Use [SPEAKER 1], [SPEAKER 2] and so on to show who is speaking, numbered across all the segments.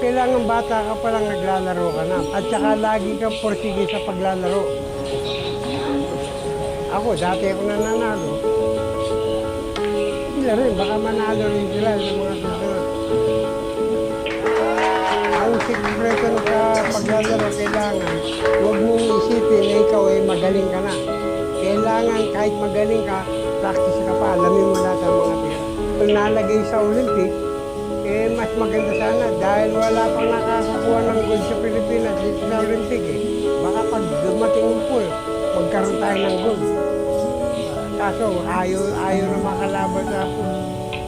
[SPEAKER 1] kailangan bata ka pa lang naglalaro ka na. At saka lagi kang porsige sa paglalaro. Ako, dati ako nananalo. Hindi rin, baka manalo rin sila sa mga susunod. Ang sikreto sa paglalaro, kailangan huwag mong isipin na ikaw ay magaling ka na. Kailangan kahit magaling ka, practice ka pa, alamin mo lahat ang mga tira. Kung nalagay sa Olympic, eh mas maganda sana dahil wala pang nakakakuha ng gold sa Pilipinas sa Olympic eh. Baka pag dumating yung pool, magkaroon tayo ng gold. Kaso ayaw na makalaban sa pool.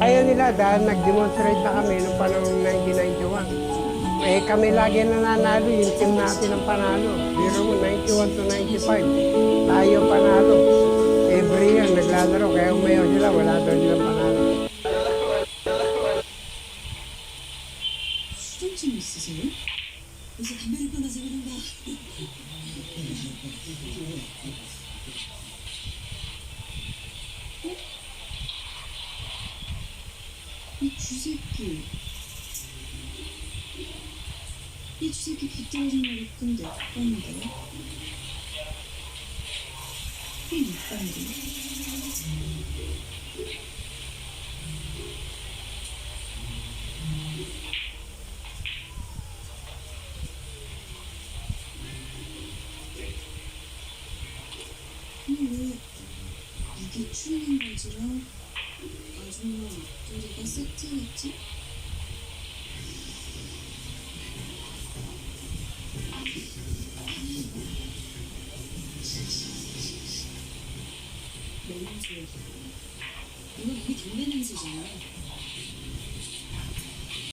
[SPEAKER 1] Ayaw nila dahil nag-demonstrate na kami noong panahon 1991. Eh kami lagi nananalo, yung team natin ang panalo. Biro mo, 91 to 95. Tayo panalo. Every year naglalaro, kaya umayaw sila, wala daw silang panalo.
[SPEAKER 2] 수전증 있으세요? 요새 담배를 끊어서 그런가? 이 쥐새끼 빗들어진 날 있던데 없던데 있던데 왜 이게 추리닝 바지랑 아줌마 앞도리가 세트였지? 냄새 이거 담배 냄새잖아.